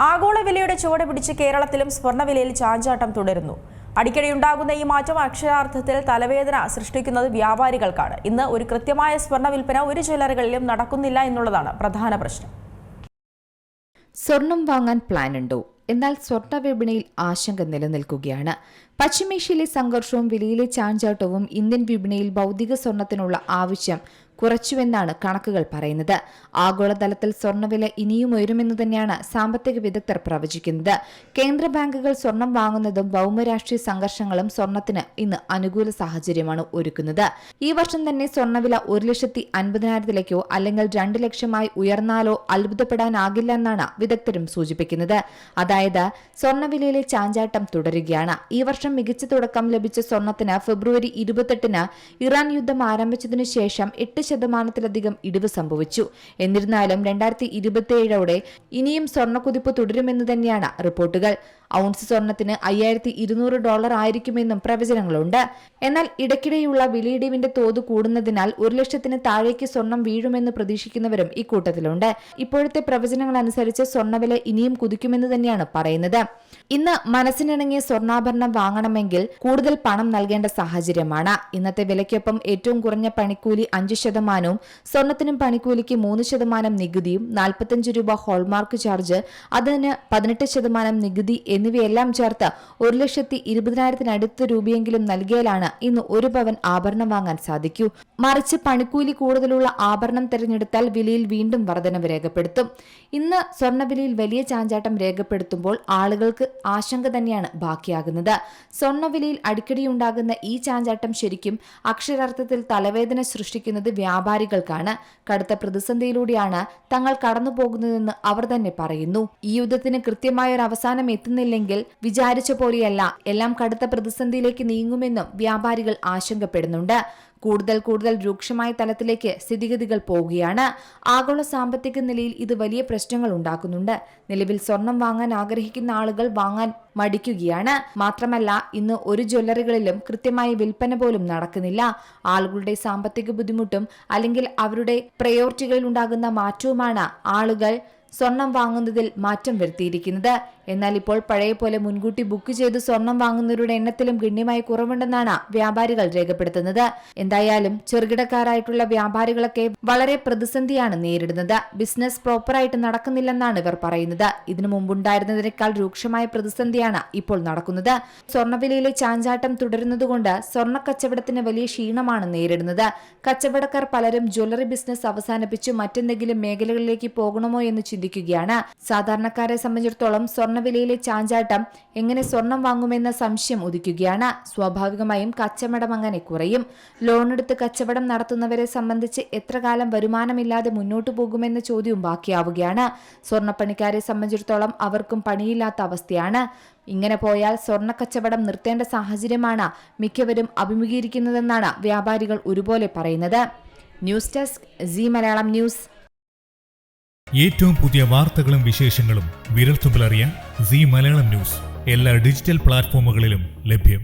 ആഗോള വിലയുടെ ചുവട് പിടിച്ച് കേരളത്തിലും സ്വർണ്ണവിലയിൽ ചാഞ്ചാട്ടം തുടരുന്നു. അടിക്കടിയുണ്ടാകുന്ന ഈ മാറ്റം അക്ഷരാർത്ഥത്തിൽ തലവേദന സൃഷ്ടിക്കുന്നത് വ്യാപാരികൾക്കാണ്. ഇന്ന് ഒരു കൃത്യമായ സ്വർണ്ണ വിൽപ്പന ഒരു ജ്വല്ലറികളിലും നടക്കുന്നില്ല എന്നുള്ളതാണ് പ്രധാന പ്രശ്നം. സ്വർണം വാങ്ങാൻ പ്ലാനുണ്ടോ? എന്നാൽ സ്വർണ്ണ വിപണിയിൽ ആശങ്ക നിലനിൽക്കുകയാണ്. പശ്ചിമേഷ്യയിലെ സംഘർഷവും വിലയിലെ ചാഞ്ചാട്ടവും ഇന്ത്യൻ വിപണിയിൽ ഭൗതിക സ്വർണത്തിനുള്ള ആവശ്യം കുറച്ചുവെന്നാണ് കണക്കുകൾ പറയുന്നത്. ആഗോളതലത്തിൽ സ്വർണ്ണവില ഇനിയും ഉയരുമെന്ന് തന്നെയാണ് സാമ്പത്തിക വിദഗ്ധർ പ്രവചിക്കുന്നത്. കേന്ദ്ര ബാങ്കുകൾ സ്വർണം വാങ്ങുന്നതും ഭൗമരാഷ്ട്രീയ സംഘർഷങ്ങളും സ്വർണത്തിന് ഇന്ന് അനുകൂല സാഹചര്യമാണ് ഒരുക്കുന്നത്. ഈ വർഷം തന്നെ സ്വർണ്ണവില 1,50,000 അല്ലെങ്കിൽ 2 ലക്ഷമായി ഉയർന്നാലോ അത്ഭുതപ്പെടാനാകില്ല എന്നാണ് വിദഗ്ധരും സൂചിപ്പിക്കുന്നത്. അതായത് സ്വർണ്ണവിലയിലെ ചാഞ്ചാട്ടം തുടരുകയാണ്. ഈ വർഷം മികച്ച തുടക്കം ലഭിച്ച സ്വർണത്തിന് ഫെബ്രുവരി 28-ന് ഇറാൻ യുദ്ധം ആരംഭിച്ചതിനു ശേഷം 8% ഇടിവ് സംഭവിച്ചു. എന്നിരുന്നാലും 2027 ഇനിയും സ്വർണ്ണക്കുതിപ്പ് തുടരുമെന്ന് തന്നെയാണ് റിപ്പോർട്ടുകൾ. ഔൺസ് സ്വർണത്തിന് $5,200 ആയിരിക്കുമെന്നും പ്രവചനങ്ങളുണ്ട്. എന്നാൽ ഇടയ്ക്കിടെയുള്ള വിലയിടിവിന്റെ തോത് കൂടുന്നതിനാൽ 1 ലക്ഷത്തിന് താഴേക്ക് സ്വർണം വീഴുമെന്ന് പ്രതീക്ഷിക്കുന്നവരും ഇക്കൂട്ടത്തിലുണ്ട്. ഇപ്പോഴത്തെ പ്രവചനങ്ങൾ അനുസരിച്ച് സ്വർണ്ണവില ഇനിയും കുതിക്കുമെന്ന് തന്നെയാണ് പറയുന്നത്. ഇന്ന് മനസ്സിനിണങ്ങിയ സ്വർണ്ണാഭരണം വാങ്ങണമെങ്കിൽ കൂടുതൽ പണം നൽകേണ്ട സാഹചര്യമാണ്. ഇന്നത്തെ വിലയ്ക്കൊപ്പം ഏറ്റവും കുറഞ്ഞ പണിക്കൂലി 5%, സ്വർണത്തിനും പണിക്കൂലിക്ക് 3% നികുതിയും, 45 രൂപ ഹോൾമാർക്ക് ചാർജ്, അതിന് 18% നികുതി എന്നിവയെല്ലാം ചേർത്ത് 1,20,000 രൂപയെങ്കിലും നൽകിയാലാണ് ഇന്ന് 1 പവൻ ആഭരണം വാങ്ങാൻ സാധിക്കൂ. മറിച്ച് പണിക്കൂലി കൂടുതലുള്ള ആഭരണം തിരഞ്ഞെടുത്താൽ വിലയിൽ വീണ്ടും വർധനവ് രേഖപ്പെടുത്തും. ഇന്ന് സ്വർണ്ണവിലയിൽ വലിയ ചാഞ്ചാട്ടം രേഖപ്പെടുത്തുമ്പോൾ ആളുകൾക്ക് ആശങ്ക തന്നെയാണ് ബാക്കിയാകുന്നത്. സ്വർണ്ണവിലയിൽ അടിക്കടിയുണ്ടാകുന്ന ഈ ചാഞ്ചാട്ടം ശരിക്കും അക്ഷരാർത്ഥത്തിൽ തലവേദന സൃഷ്ടിക്കുന്നത് വ്യാപാരികൾക്കാണ്. കടുത്ത പ്രതിസന്ധിയിലൂടെയാണ് തങ്ങൾ കടന്നുപോകുന്നതെന്ന് അവർ തന്നെ പറയുന്നു. ഈ യുദ്ധത്തിന് കൃത്യമായ ഒരു അവസാനം എത്തുന്നില്ലെങ്കിൽ വിചാരിച്ച പോലെയല്ല എല്ലാം കടുത്ത പ്രതിസന്ധിയിലേക്ക് നീങ്ങുമെന്നും വ്യാപാരികൾ ആശങ്കപ്പെടുന്നുണ്ട്. കൂടുതൽ രൂക്ഷമായ തലത്തിലേക്ക് സ്ഥിതിഗതികൾ പോവുകയാണ്. ആഗോള സാമ്പത്തിക നിലയിൽ ഇത് വലിയ പ്രശ്നങ്ങൾ ഉണ്ടാക്കുന്നുണ്ട്. നിലവിൽ സ്വർണം വാങ്ങാൻ ആഗ്രഹിക്കുന്ന ആളുകൾ വാങ്ങാൻ മടിക്കുകയാണ്. മാത്രമല്ല ഇന്ന് ഒരു ജ്വല്ലറികളിലും കൃത്യമായ വിൽപ്പന പോലും നടക്കുന്നില്ല. ആളുകളുടെ സാമ്പത്തിക ബുദ്ധിമുട്ടും അല്ലെങ്കിൽ അവരുടെ പ്രയോറിറ്റികളിൽ ഉണ്ടാകുന്ന മാറ്റവുമാണ് ആളുകൾ സ്വർണം വാങ്ങുന്നതിൽ മാറ്റം വരുത്തിയിരിക്കുന്നത്. എന്നാൽ ഇപ്പോൾ പഴയ പോലെ മുൻകൂട്ടി ബുക്ക് ചെയ്ത് സ്വർണം വാങ്ങുന്നവരുടെ എണ്ണത്തിലും ഗണ്യമായ കുറവുണ്ടെന്നാണ് വ്യാപാരികൾ രേഖപ്പെടുത്തുന്നത്. എന്തായാലും ചെറുകിടക്കാരായിട്ടുള്ള വ്യാപാരികളൊക്കെ വളരെ പ്രതിസന്ധിയാണ് നേരിടുന്നത്. ബിസിനസ് പ്രോപ്പറായിട്ട് നടക്കുന്നില്ലെന്നാണ് ഇവർ പറയുന്നത്. ഇതിനു മുമ്പുണ്ടായിരുന്നതിനേക്കാൾ രൂക്ഷമായ പ്രതിസന്ധിയാണ് ഇപ്പോൾ നടക്കുന്നത്. സ്വർണ്ണവിലയിലെ ചാഞ്ചാട്ടം തുടരുന്നതുകൊണ്ട് സ്വർണ്ണ കച്ചവടത്തിന് വലിയ ക്ഷീണമാണ് നേരിടുന്നത്. കച്ചവടക്കാർ പലരും ജ്വല്ലറി ബിസിനസ് അവസാനിപ്പിച്ച് മറ്റെന്തെങ്കിലും മേഖലകളിലേക്ക് പോകണമോ എന്ന് ചിന്തിക്കുകയാണ്. സാധാരണക്കാരെ സംബന്ധിച്ചിടത്തോളം സ്വർണ്ണവിലയിലെ ചാഞ്ചാട്ടം എങ്ങനെ സ്വർണം വാങ്ങുമെന്ന സംശയം ഉദിക്കുകയാണ്. സ്വാഭാവികമായും കച്ചവടം അങ്ങനെ കുറയും. ലോണെടുത്ത് കച്ചവടം നടത്തുന്നവരെ സംബന്ധിച്ച് എത്ര കാലം വരുമാനമില്ലാതെ മുന്നോട്ടു പോകുമെന്ന ചോദ്യവും ബാക്കിയാവുകയാണ്. സ്വർണ്ണപ്പണിക്കാരെ സംബന്ധിച്ചിടത്തോളം അവർക്കും പണിയില്ലാത്ത അവസ്ഥയാണ്. ഇങ്ങനെ പോയാൽ സ്വർണ്ണ കച്ചവടം നിർത്തേണ്ട സാഹചര്യമാണ് മിക്കവരും അഭിമുഖീകരിക്കുന്നതെന്നാണ് വ്യാപാരികൾ ഒരുപോലെ പറയുന്നത്. News desk C Malayalam news. ഏറ്റവും പുതിയ വാർത്തകളും വിശേഷങ്ങളും വിരൽത്തുമ്പിലറിയാൻ സി മലയാളം ന്യൂസ് എല്ലാ ഡിജിറ്റൽ പ്ലാറ്റ്ഫോമുകളിലും ലഭ്യം.